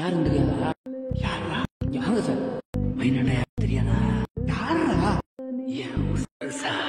யாருன்னு தெரியாதா? யாரா? யாருங்க சார்? மைனண்டா யாரும் தெரியாதா? யாரா? என் உஸ்தாத் சார்.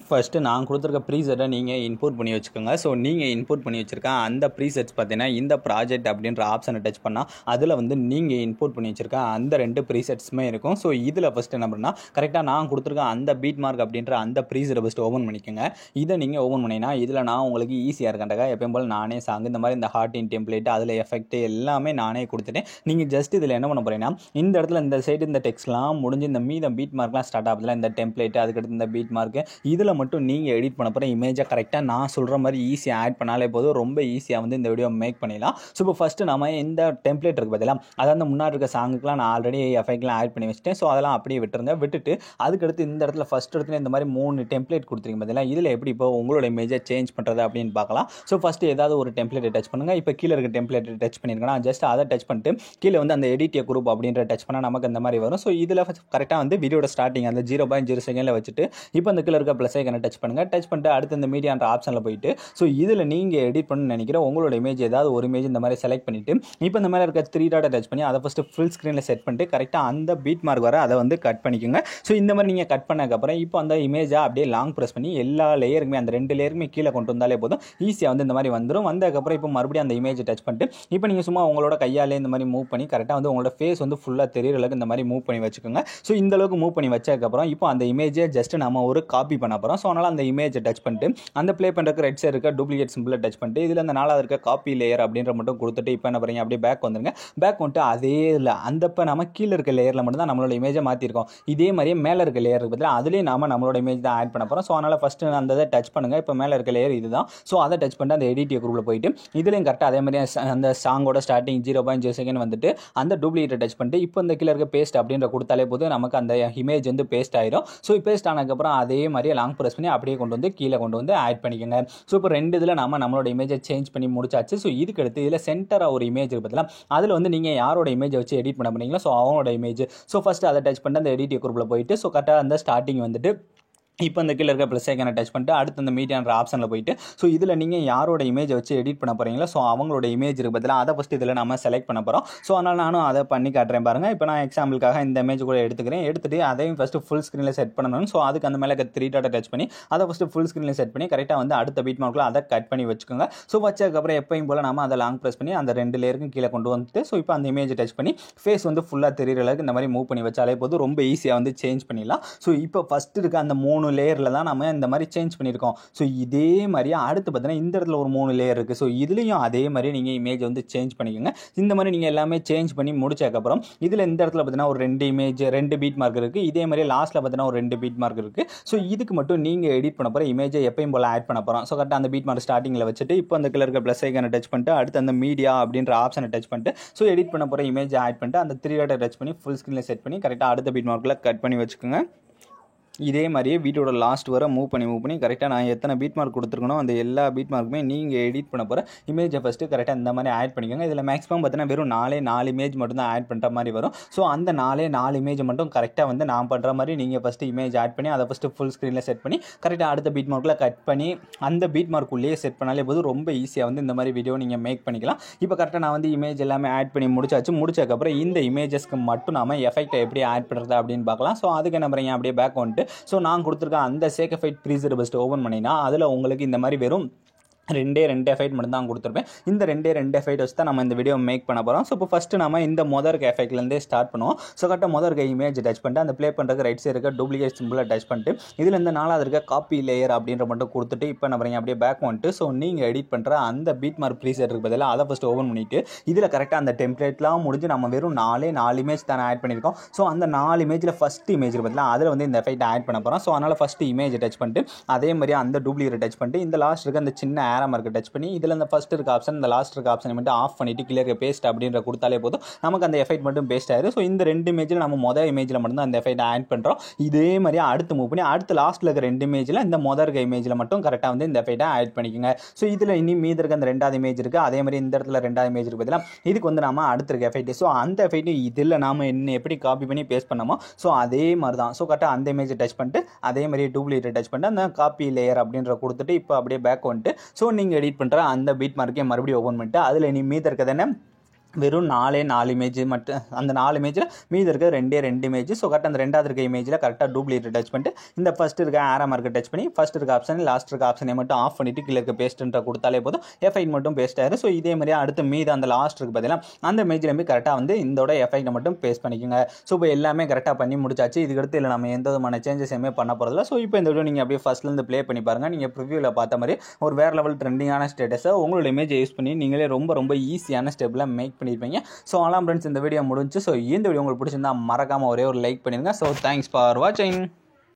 ஃபஸ்ட்டு நான் கொடுத்துருக்க ப்ரீசெட்டை நீங்கள் இன்புட் பண்ணி வச்சுக்கோங்க. ஸோ நீங்கள் இன்புட் பண்ணி வச்சுருக்க அந்த ப்ரீசெட்ஸ் பார்த்தீங்கன்னா இந்த ப்ராஜெக்ட் அப்படின்ற ஆப்ஷனை டச் பண்ணால் அதில் வந்து நீங்கள் இன்புட் பண்ணி வச்சுருக்க அந்த 2 ப்ரீசெட்ஸுமே இருக்கும். ஸோ இதில் ஃபஸ்ட்டு என்ன பண்ணால் கரெக்டாக நான் கொடுத்துருக்க அந்த பீட் மார்க் அப்படின்ற அந்த ப்ரீசெட்டை ஃபஸ்ட்டு ஓப்பன் பண்ணிக்கோங்க. இதை நீங்கள் ஓப்பன் பண்ணிங்கன்னா இதில் நான் உங்களுக்கு ஈஸியாக இருக்கேன்டா எப்பயும் போல் நானே சாங் இந்த மாதிரி இந்த ஹார்டின் டெம்ப்ளேட் அதில் எஃபெக்ட் எல்லாமே நானே கொடுத்துட்டேன். நீங்கள் ஜஸ்ட் இதில் என்ன பண்ண போகிறீங்கன்னா இந்த இடத்துல இந்த சைடு இந்த டெக்ஸ்ட்லாம் முடிஞ்சு இந்த மீதம் பீட் மார்க்லாம் ஸ்டார்ட் ஆகுதுல இந்த டெம்ப்ளேட் அதுக்கடுத்து இந்த பீட் மார்க்கு இதில் மட்டும் நீங்கள் எடிட் பண்ண போகிற இமேஜை கரெக்டாக நான் சொல்கிற மாதிரி ஈஸியாக ஆட் பண்ணாலே போதும். ரொம்ப ஈஸியாக வந்து இந்த வீடியோ மேக் பண்ணிடலாம். ஸோ இப்போ ஃபஸ்ட்டு நம்ம இந்த டெம்ப்ளேட் இருக்குது பார்த்தீங்களா, அதாவது முன்னாடி இருக்க சாங்குக்குலாம் நான் ஆல்ரெடி எஃபெக்ட்லாம் ஆட் பண்ணி வச்சுட்டேன். ஸோ அதெல்லாம் அப்படியே விட்டுட்டு அதுக்கடுத்து இந்த இடத்துல ஃபஸ்ட் இடத்துல இந்த மாதிரி 3 டெம்ப்ளேட் கொடுத்துருங்க பார்த்தீங்களா, இதில் எப்படி இப்போ உங்களோட இமேஜை சேஞ்ச் பண்ணுறது அப்படின்னு பார்க்கலாம். ஸோ ஃபஸ்ட்டு ஏதாவது ஒரு டெம்ப்ளேட்டை டச் பண்ணுங்கள். இப்போ கீழே இருக்க டெம்ப்ளேட்டை டச் பண்ணியிருக்கேன்னா ஜஸ்ட் அதை டச் பண்ணிட்டு கீழே வந்து அந்த எடிட் குரூப் அப்படின்ற டச் பண்ணால் நமக்கு இந்த மாதிரி வரும். ஸோ இதில் கரெக்டாக வந்து வீடியோட ஸ்டார்டிங் அந்த 0.0 செகண்டில் வச்சுட்டு இப்போ அந்த கீழே இருக்க ப்ளஸ் ஐக்கனை டச் பண்ணுங்கள். டச் பண்ணிட்டு அடுத்து இந்த மீடியான்ற ஆப்ஷனில் போயிட்டு ஸோ இதில் நீங்கள் எடிட் பண்ண நினைக்கிற உங்களோட இமேஜ் ஏதாவது ஒரு இமேஜ் இந்த மாதிரி செலக்ட் பண்ணிவிட்டு இப்போ இந்த மாதிரி இருக்க 3 டாட்டை டச் பண்ணி அதை ஃபஸ்ட்டு ஃபுல் ஸ்க்ரீனில் செட் பண்ணிட்டு கரெக்டாக அந்த பீட் மார்க் வர அதை வந்து கட் பண்ணிக்கோங்க. ஸோ இந்த மாதிரி நீங்கள் கட் பண்ணதுக்கப்புறம் இப்போ அந்த இமேஜை அப்படியே லாங் ப்ரெஸ் பண்ணி எல்லா லேயருக்குமே அந்த 2 லேயருக்குமே கீழே கொண்டு வந்தாலே போதும் ஈஸியாக வந்து இந்த மாதிரி வந்துடும். வந்ததுக்கப்புறம் இப்போ மறுபடியும் அந்த இமேஜை டச் பண்ணிட்டு இப்போ நீங்கள் சும்மா உங்களோட கையாலே இந்த மாதிரி மூவ் பண்ணி கரெக்டாக வந்து உங்களோட ஃபேஸ் வந்து ஃபுல்லாக தெரியற அளவுக்கு இந்த மாதிரி மூவ் பண்ணி வச்சுக்கோங்க. ஸோ இந்த அளவுக்கு மூவ் பண்ணி வச்சதுக்கப்புறம் இப்போ அந்த இமேஜை ஜஸ்ட் நம்ம ஒரு காப்பி பண்ண போகிறோம். ஸோ அதனால் அந்த இமேஜை டச் பண்ணிட்டு அந்த ப்ளே பண்ணுறதுக்கு ரைட் சைடு இருக்க டூப்ளிகேட் சிம்பிளை டச் பண்ணிட்டு இதில் அந்த 4வது இருக்க காப்பி லேயர் அப்படின்ற மட்டும் கொடுத்துட்டு இப்போ என்ன பண்ணுறீங்க அப்படியே பேக் வந்துருங்க. பேக் வந்துட்டு அதே இல்லை அந்த இப்போ நம்ம கீழே இருக்க லேயரில் மட்டும் தான் நம்மளோட இமேஜை மாற்றிருக்கோம். இதே மாதிரியே மேலே இருக்க லேயர் இருக்குது பார்த்தீங்கன்னா அதுலேயும் நம்மளோட இமேஜ் தான் ஆட் பண்ண போகிறோம். ஸோ அதனால் ஃபஸ்ட்டு அந்த இதை டச் பண்ணுங்கள். இப்போ மேலே இருக்க லேயர் இதுதான். ஸோ அதை டச் பண்ணிட்டு அந்த எடிட் குரூப்பில் போயிட்டு இதுலேயும் கரெக்டாக அதே மாதிரி அந்த சாங்கோட ஸ்டார்டிங் 0.0 செகண்ட் வந்துட்டு அந்த டூப்ளிகேட்டை டச் பண்ணிட்டு இப்போ இந்த கீழே இருக்க பேஸ்ட் அப்படின்ற கொடுத்தாலே போது நமக்கு அந்த இமேஜ் வந்து பேஸ்ட் ஆயிரும். ஸோ பேஸ்ட் ஆனதுக்கப்புறம் அதே மாதிரியே லாங் ப்ரெஸ் பண்ணி அப்படியே கொண்டு வந்து கீழே கொண்டு வந்து ஆட் பண்ணிக்கோங்க. ஸோ இப்போ 2 இதில் நம்மளோட இமேஜை சேஞ்ச் பண்ணி முடிச்சாச்சு. ஸோ இதுக்கு அடுத்து இதில் சென்டராக ஒரு இமேஜ் இருக்குது பார்த்தீங்களா, அதில் வந்து நீங்கள் யாரோட இமேஜை வச்சு எடிட் பண்ண போறீங்களோ ஸோ அவங்களோட இமேஜ். ஸோ ஃபஸ்ட்டு அதை டச் பண்ணிட்டு அந்த எடிட் குரூப்பில் போயிட்டு ஸோ கரெக்டாக அந்த ஸ்டார்டிங் வந்துட்டு இப்போ இந்த கீழே இருக்க ப்ளஸ் ஐக்கனை டச் பண்ணிட்டு அடுத்து அந்த மீடியான்ற ஆப்ஷனில் போயிட்டு ஸோ இதில் நீங்கள் யாரோட இமேஜை வச்சு எடிட் பண்ண போகிறீங்களோ ஸோ அவங்களோட இமேஜ் இருக்குது பதிலாக அதை ஃபஸ்ட்டு இதில் நம்ம செலக்ட் பண்ண போகிறோம். ஸோ அதனால் நானும் அதை பண்ணி காட்டுறேன் பாருங்கள். இப்போ நான் எக்ஸாம்பிளுக்காக இந்த இமேஜ் கூட எடுத்துகிட்டு அதையும் ஃபஸ்ட்டு ஃபுல் ஸ்க்ரீனில் செட் பண்ணணும். ஸோ அதுக்கு அந்த மேலே 3 டாட்டை டச் பண்ணி அதை ஃபஸ்ட்டு ஃபுல் ஸ்க்ரீனில் செட் பண்ணி கரெக்டாக வந்து அடுத்த பீட் மார்க்கில் அதை கட் பண்ணி வச்சுக்கோங்க. ஸோ வச்சதுக்கப்புறம் எப்பயும் போல் நம்ம அதை லாங் ப்ரெஸ் பண்ணி அந்த 2 லேயருக்கும் கீழே கொண்டு வந்துட்டு ஸோ இப்போ அந்த இமேஜை டச் பண்ணி ஃபேஸ் வந்து ஃபுல்லாக தெரிகிற அளவுக்கு இந்த மாதிரி மூவ் பண்ணி வச்சாலே போதும் ரொம்ப ஈஸியாக வந்து சேஞ்ச் பண்ணிடலாம். ஸோ இப்போ ஃபஸ்ட்டு இருக்க அந்த 3 லேயரில் தான் நம்ம இந்த மாதிரி சேஞ்ச் பண்ணியிருக்கோம். ஸோ இதே மாதிரியே அடுத்து பார்த்தீங்கன்னா இந்த இடத்துல ஒரு 3 லேயர் இருக்குது. ஸோ இதுலேயும் அதே மாதிரி நீங்கள் இமேஜ் வந்து சேஞ்ச் பண்ணிக்கோங்க. இந்த மாதிரி நீங்கள் எல்லாமே சேஞ்ச் பண்ணி முடிச்சதுக்கப்புறம் இதில் இந்த இடத்துல பார்த்தீங்கன்னா ஒரு 2 இமேஜ் 2 பீட் மார்க் இருக்குது. இதே மாதிரி லாஸ்ட்டில் பார்த்தீங்கன்னா ஒரு 2 பீட் மார்க் இருக்குது. ஸோ இதுக்கு மட்டும் நீங்கள் எடிட் பண்ண போகிற இமேஜை எப்பயும் போல் ஆட் பண்ண போகிறோம். ஸோ கரெக்டாக அந்த பீட் மார்க் ஸ்டார்டிங்கில் வச்சுட்டு இப்போ அந்த கீழே இருக்க ப்ளஸ் ஐக்கனை டச் பண்ணிட்டு அடுத்து அந்த மீடியா அப்படின்ற ஆப்ஷனை டச் பண்ணிட்டு ஸோ எடிட் பண்ண போகிற இமேஜை ஆட் பண்ணிட்டு அந்த 3 டாட்டை டச் பண்ணி ஃபுல் ஸ்க்ரீனில் செட் பண்ணி கரெக்டாக அடுத்த பீட் மார்க்கில் கட் பண்ணி வச்சுக்கோங்க. இதே மாதிரியே வீடியோட லாஸ்ட் வர மூவ் பண்ணி கரெக்டாக நான் எத்தனை பீட் மார்க் கொடுத்துருக்கணும் அந்த எல்லா பீட் மார்க்குமே நீங்கள் எடிட் பண்ண போகிற இமேஜை ஃபஸ்ட்டு கரெக்டாக இந்த மாதிரி ஆட் பண்ணிக்கோங்க. இதில் மேக்ஸிமம் பார்த்தீங்கன்னா வெறும் 4 இமேஜ் மட்டும் தான் ஆட் பண்ணுற மாதிரி வரும். ஸோ அந்த 4 இமேஜ் மட்டும் கரெக்டாக வந்து நான் பண்ணுற மாதிரி நீங்கள் ஃபஸ்ட்டு இமேஜ் ஆட் பண்ணி அதை ஃபஸ்ட்டு ஃபுல் ஸ்க்ரீனில் செட் பண்ணி கரெக்டாக அடுத்த பீட் மார்க்கில் கட் பண்ணி அந்த பீட் மார்க்குள்ளேயே செட் பண்ணாலே போது ரொம்ப ஈஸியாக வந்து இந்த மாதிரி வீடியோ நீங்கள் மேக் பண்ணிக்கலாம். இப்போ கரெக்டாக நான் வந்து இமேஜ் எல்லாமே ஆட் பண்ணி முடிச்சதுக்கப்புறம் இந்த இமேஜஸ்க்கு மட்டும் நம்ம எஃபெக்ட்டை எப்படி ஆட் பண்ணுறது அப்படின்னு பார்க்கலாம். ஸோ அதுக்கு என்ன பண்ணுறீங்க அப்படியே பேக் வந்துட்டு ஸோ நான் கொடுத்துருக்க அந்த சேகஃபைட் ப்ரீசெட் பெஸ்ட் ஓப்பன் பண்ணினா அதில் உங்களுக்கு இந்த மாதிரி வெறும் 2 எஃபெக்ட் மட்டும் தான் கொடுத்துருப்பேன். இந்த 2 எஃபெக்ட் வச்சு தான் நம்ம இந்த வீடியோ மேக் பண்ண போகிறோம். ஸோ இப்போ ஃபஸ்ட்டு நம்ம இந்த முதற்கு எஃபெக்ட்லேருந்தே ஸ்டார்ட் பண்ணுவோம். ஸோ கரெக்டாக முதற்கு இமேஜ் டச் பண்ணிட்டு அந்த ப்ளே பண்ணுறதுக்கு ரைட் சைடு இருக்க டூப்ளிகேட் சிம்பிளை டச் பண்ணிட்டு இதில் இந்த 4வது இருக்க காப்பி லேயர் அப்படின்ற மட்டும் கொடுத்துட்டு இப்போ என்ன பண்ணுறீங்க அப்படியே பேக் வந்துட்டு ஸோ நீங்கள் எடிட் பண்ணுற அந்த பீட் மார்க் ப்ரீசெட் இருக்குது பதிலாக அதை ஃபஸ்ட்டு ஓப்பன் பண்ணிவிட்டு இதில் கரெக்டாக அந்த டெம்ப்ளேட்லாம் முடிஞ்சு நம்ம வெறும் 4 இமேஜ் தானே ஆட் பண்ணியிருக்கோம். ஸோ அந்த 4 இமேஜில் ஃபஸ்ட் இமேஜ் இருக்குது பதிலாக அதில் வந்து இந்த எஃபெக்ட் ஆட் பண்ண போகிறோம். ஸோ அதனால் ஃபஸ்ட்டு இமேஜ் டச் பண்ணிட்டு அதே மாதிரி அந்த டூப்ளிகேட் டச் பண்ணிட்டு இந்த லாஸ்ட் இருக்க அந்த சின்ன ஏரோ மார்க்கை டச் பண்ணி இதில் இந்த ஃபஸ்ட் இருக்க ஆப்ஷன் இந்த லாஸ்ட் இருக்க ஆப்ஷனை மட்டும் ஆஃப் பண்ணிவிட்டு கிளியர் பேஸ்ட் அப்படின்ற கொடுத்தாலே போதும், நமக்கு அந்த எஃபெக்ட் மட்டும் பேஸ்ட் ஆயிடும். ஸோ இந்த 2 இமேஜில் நம்ம மொதல் இமேஜில் மட்டும் அந்த எஃபெக்ட் ஆட் பண்ணுறோம். இதே மாதிரி அடுத்து மூவ் பண்ணி அடுத்து லாஸ்ட்டில் இருக்க 2 இமேஜில் இந்த மொதல் இருக்க இமேஜில் மட்டும் கரெக்டாக வந்து இந்த எஃபெக்ட்டை ஆட் பண்ணிக்கோங்க. ஸோ இதில் இனி மீதி இருக்க அந்த 2வது இமேஜ் இருக்குது, அதே மாதிரி இந்த இடத்துல 2வது இமேஜ் இருக்குது பார்த்தீங்கன்னா, இதுக்கு வந்து நம்ம அடுத்து இருக்க எஃபெக்ட். ஸோ அந்த எஃபெக்ட் இதில் நாம என்ன எப்படி காப்பி பண்ணி பேஸ்ட் பண்ணமோ ஸோ அதே மாதிரி தான். ஸோ கரெக்டாக அந்த இமேஜை டச் பண்ணிட்டு அதே மாதிரி டூப்ளிகேட் டச் பண்ணிட்டு அந்த காப்பி லேயர் அப்படின்ற கொடுத்துட்டு இப்போ அப்படியே பேக் வந்துட்டு ஸோ நீங்கள் எடிட் பண்ணுற அந்த பீட் மார்க்கே மறுபடியும் ஓப்பன் பண்ணிட்டு அதில் இனி மீதி இருக்கிறது என்ன வெறும் 4 இமேஜ் மட்டும், அந்த 4 இமேஜில் மீதி இருக்க 2 இமேஜ். ஸோ கரெக்டாக அந்த 2வது இருக்க இமேஜில் கரெக்டாக டூப்ளிகேட் டச் பண்ணிட்டு இந்த ஃபஸ்ட் இருக்க ஏரோ மார்க்கை டச் பண்ணி ஃபஸ்ட் இருக்க ஆப்ஷன் லாஸ்ட் இருக்க ஆப்ஷனை மட்டும் ஆஃப் பண்ணிட்டு கீழே இருக்க பேஸ்ட்ன்ற கொடுத்தாலே போதும், எஃபெக்ட் மட்டும் பேஸ்ட் ஆயிரும். ஸோ இதே மாதிரி அடுத்து மீது அந்த லாஸ்ட் இருக்கு பார்த்தீங்கன்னா அந்த இமேஜில் போய் கரெக்டாக வந்து இதோட எஃபெக்ட்டை மட்டும் பேஸ்ட் பண்ணிக்கோங்க. ஸோ இப்போ எல்லாமே கரெக்டாக பண்ணி முடிச்சாச்சு. இதுக்கடுத்து இல்லை நம்ம எந்த விதமான சேஞ்சஸ் எதுவுமே பண்ண போகிறதில்ல. ஸோ இப்போ இந்த வீடியோ நீங்கள் அப்படியே ஃபஸ்ட்லேருந்து ப்ளே பண்ணி பாருங்கள். நீங்கள் ப்ரிவியூவில் பார்த்த மாதிரி ஒரு வேறு லெவல் ட்ரெண்டிங்கான ஸ்டேட்டஸை உங்களோட இமேஜை யூஸ் பண்ணி நீங்களே ரொம்ப ஈஸியான ஸ்டெப்பில் மேக் பண்ணியிருப்பீங்க. ஸோ ஃப்ரெண்ட்ஸ் இந்த வீடியோ முடிஞ்சு. ஸோ இந்த வீடியோ உங்களுக்கு பிடிச்சிருந்தா மறக்காமல் ஒரே ஒரு லைக் பண்ணிடுங்க. ஸோ தேங்க்ஸ் ஃபார் வாட்சிங்.